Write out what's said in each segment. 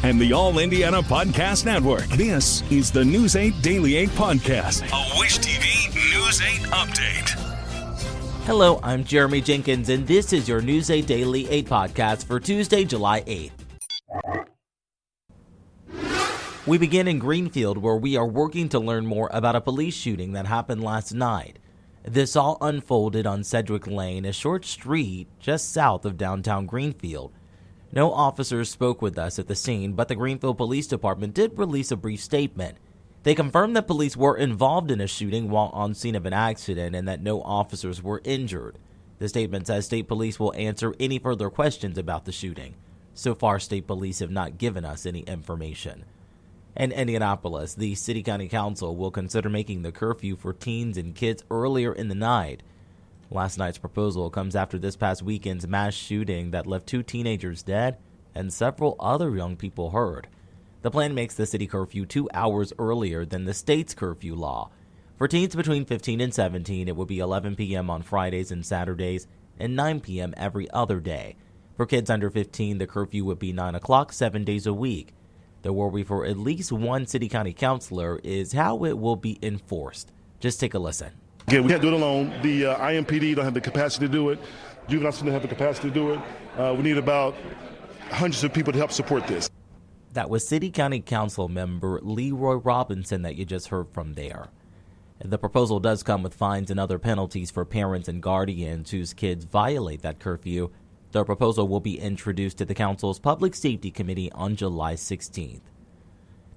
and the All Indiana Podcast Network. This is the News 8 Daily 8 Podcast, a Wish TV News 8 update. Hello, I'm Jeremy Jenkins, and this is your News 8 Daily 8 Podcast for Tuesday, July 8th. We begin in Greenfield, where we are working to learn more about a police shooting that happened last night. This all unfolded on Sedgwick Lane, a short street just south of downtown Greenfield. No officers spoke with us at the scene, but the Greenfield Police Department did release a brief statement. They confirmed that police were involved in a shooting while on scene of an accident and that no officers were injured. The statement says state police will answer any further questions about the shooting. So far, state police have not given us any information. In Indianapolis, the City County Council will consider making the curfew for teens and kids earlier in the night. Last night's proposal comes after this past weekend's mass shooting that left 2 teenagers dead and several other young people hurt. The plan makes the city curfew 2 hours earlier than the state's curfew law. For teens between 15 and 17, it would be 11 p.m. on Fridays and Saturdays and 9 p.m. every other day. For kids under 15, the curfew would be 9 o'clock 7 days a week. The worry for at least one city-county councilor is how it will be enforced. Just take a listen. Again, we can't do it alone. The IMPD don't have the capacity to do it. Juveniles don't have the capacity to do it. We need about hundreds of people to help support this. That was City County Council member Leroy Robinson that you just heard from there. The proposal does come with fines and other penalties for parents and guardians whose kids violate that curfew. The proposal will be introduced to the Council's Public Safety Committee on July 16th.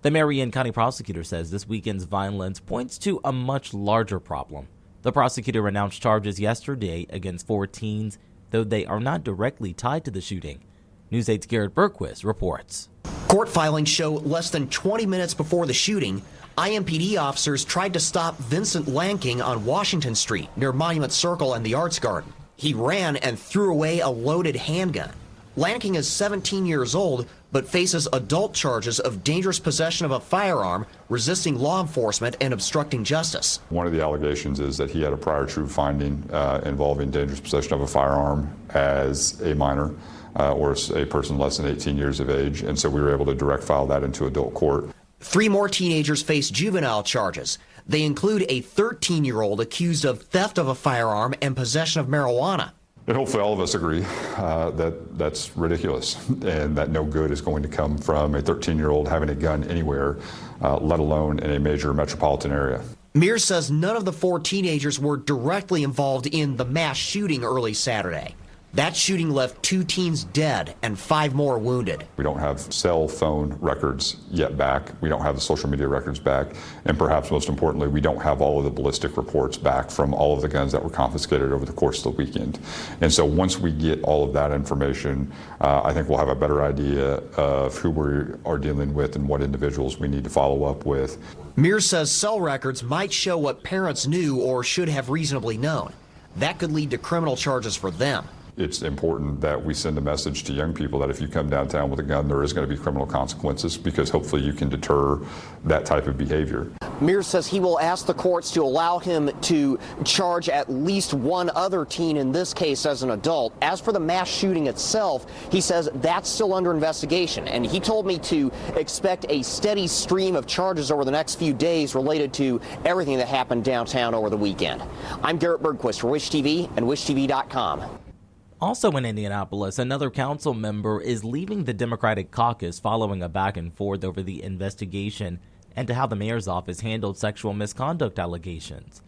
The Marion County prosecutor says this weekend's violence points to a much larger problem. The prosecutor announced charges yesterday against 4 teens, though they are not directly tied to the shooting. News 8's Garrett Berquist reports. Court filings show less than 20 minutes before the shooting, IMPD officers tried to stop Vincent Lanking on Washington Street near Monument Circle and the Arts Garden. He ran and threw away a loaded handgun. Lanking is 17 years old, but faces adult charges of dangerous possession of a firearm, resisting law enforcement, and obstructing justice. One of the allegations is that he had a prior true finding involving dangerous possession of a firearm as a minor or a person less than 18 years of age, and so we were able to direct file that into adult court. 3 more teenagers face juvenile charges. They include a 13-year-old accused of theft of a firearm and possession of marijuana. And hopefully all of us agree that that's ridiculous and that no good is going to come from a 13-year-old having a gun anywhere, let alone in a major metropolitan area. Mears says none of the 4 teenagers were directly involved in the mass shooting early Saturday. That shooting left 2 teens dead and 5 more wounded. We don't have cell phone records yet back. We don't have the social media records back. And perhaps most importantly, we don't have all of the ballistic reports back from all of the guns that were confiscated over the course of the weekend. And so once we get all of that information, I think we'll have a better idea of who we are dealing with and what individuals we need to follow up with. Mears says cell records might show what parents knew or should have reasonably known. That could lead to criminal charges for them. It's important that we send a message to young people that if you come downtown with a gun, there is going to be criminal consequences, because hopefully you can deter that type of behavior. Mears says he will ask the courts to allow him to charge at least one other teen, in this case as an adult. As for the mass shooting itself, he says that's still under investigation, and he told me to expect a steady stream of charges over the next few days related to everything that happened downtown over the weekend. I'm Garrett Bergquist for Wish TV and WishTV.com. Also in Indianapolis, another council member is leaving the Democratic caucus following a back and forth over the investigation into how the mayor's office handled sexual misconduct allegations.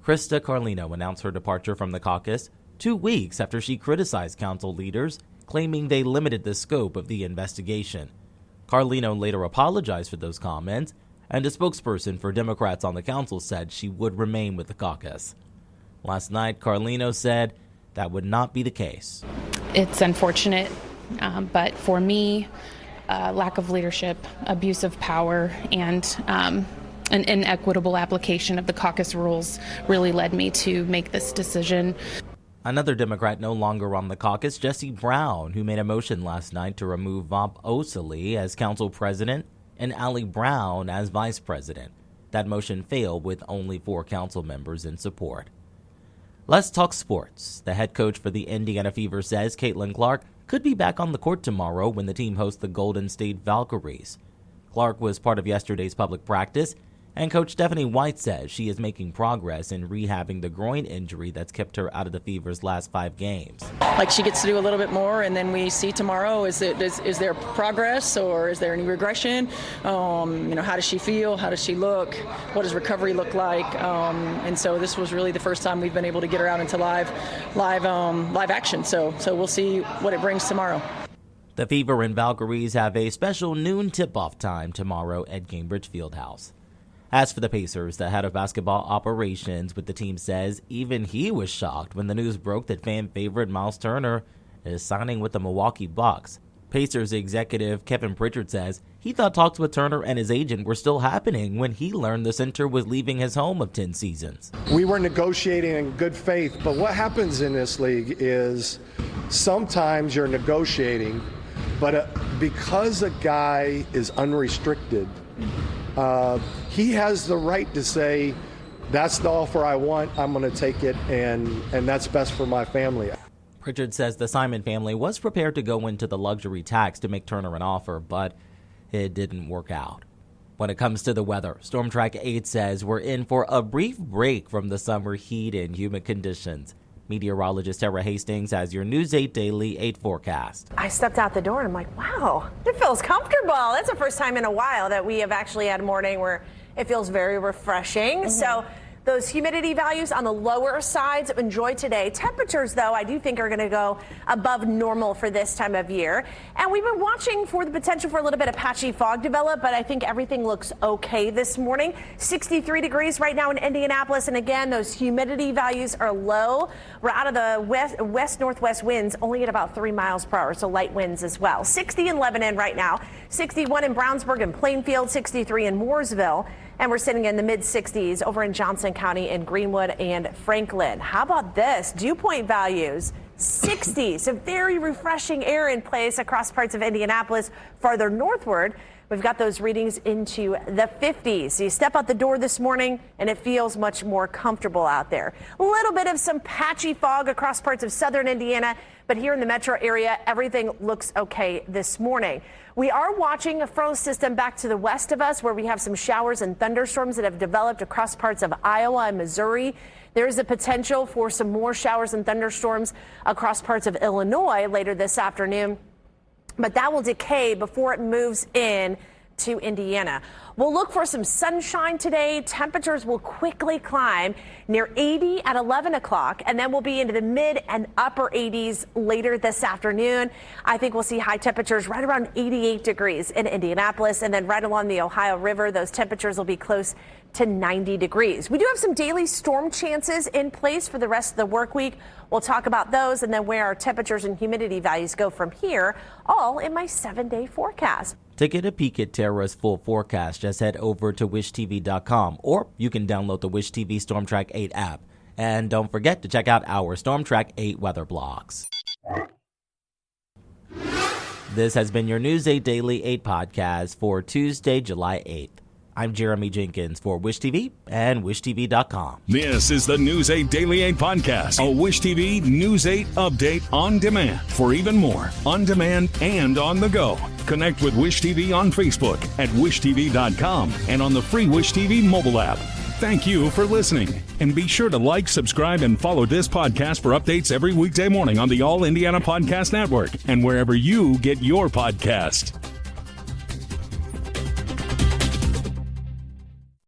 Krista Carlino announced her departure from the caucus 2 weeks after she criticized council leaders, claiming they limited the scope of the investigation. Carlino later apologized for those comments, and a spokesperson for Democrats on the council said she would remain with the caucus. Last night, Carlino said that would not be the case. It's unfortunate, but for me, lack of leadership, abuse of power, and an inequitable application of the caucus rules really led me to make this decision. Another Democrat no longer on the caucus, Jesse Brown, who made a motion last night to remove Vop Osili as council president and Allie Brown as vice president. That motion failed with only 4 council members in support. Let's talk sports. The head coach for the Indiana Fever says Caitlin Clark could be back on the court tomorrow when the team hosts the Golden State Valkyries. Clark was part of yesterday's public practice, and Coach Stephanie White says she is making progress in rehabbing the groin injury that's kept her out of the Fever's last 5 games. Like she gets to do a little bit more, and then we see tomorrow, is there progress or is there any regression? How does she feel? How does she look? What does recovery look like? And so this was really the first time we've been able to get her out into live action. So we'll see what it brings tomorrow. The Fever and Valkyries have a special noon tip-off time tomorrow at Gainbridge Fieldhouse. As for the Pacers, the head of basketball operations with the team says even he was shocked when the news broke that fan favorite Myles Turner is signing with the Milwaukee Bucks. Pacers executive Kevin Pritchard says he thought talks with Turner and his agent were still happening when he learned the center was leaving his home of 10 seasons. We were negotiating in good faith, but what happens in this league is sometimes you're negotiating, but because a guy is unrestricted, he has the right to say, that's the offer I want, I'm going to take it, and that's best for my family. Pritchard says the Simon family was prepared to go into the luxury tax to make Turner an offer, but it didn't work out. When it comes to the weather, Storm Track 8 says we're in for a brief break from the summer heat and humid conditions. Meteorologist Tara Hastings has your News 8 Daily 8 forecast. I stepped out the door and I'm like, wow, it feels comfortable. That's the first time in a while that we have actually had a morning where it feels very refreshing. So those humidity values on the lower sides, enjoy today. Temperatures, though, I do think are going to go above normal for this time of year. And we've been watching for the potential for a little bit of patchy fog develop, but I think everything looks okay this morning. 63 degrees right now in Indianapolis. And again, those humidity values are low. We're out of the west-northwest winds, only at about 3 miles per hour, so light winds as well. 60 in Lebanon right now, 61 in Brownsburg and Plainfield, 63 in Mooresville. And we're sitting in the mid-60s over in Johnson County in Greenwood and Franklin. How about this? Dew point values, 60. So very refreshing air in place across parts of Indianapolis. Farther northward, we've got those readings into the 50s. So you step out the door this morning and it feels much more comfortable out there. A little bit of some patchy fog across parts of southern Indiana, but here in the metro area, everything looks okay this morning. We are watching a frontal system back to the west of us where we have some showers and thunderstorms that have developed across parts of Iowa and Missouri. There is a potential for some more showers and thunderstorms across parts of Illinois later this afternoon, but that will decay before it moves in to Indiana. We'll look for some sunshine today. Temperatures will quickly climb near 80 at 11 o'clock, and then we'll be into the mid and upper 80s later this afternoon. I think we'll see high temperatures right around 88 degrees in Indianapolis, and then right along the Ohio River, those temperatures will be close to 90 degrees. We do have some daily storm chances in place for the rest of the work week. We'll talk about those and then where our temperatures and humidity values go from here, all in my 7-day forecast. To get a peek at Tara's full forecast, just head over to wishtv.com, or you can download the Wish TV Storm Track 8 app. And don't forget to check out our Storm Track 8 weather blogs. This has been your News 8 Daily 8 podcast for Tuesday, July 8th. I'm Jeremy Jenkins for Wish TV and wishtv.com. This is the News 8 Daily 8 podcast, a Wish TV News 8 update on demand. For even more, on demand and on the go, connect with Wish TV on Facebook at wishtv.com and on the free Wish TV mobile app. Thank you for listening, and be sure to like, subscribe, and follow this podcast for updates every weekday morning on the All Indiana Podcast Network and wherever you get your podcast.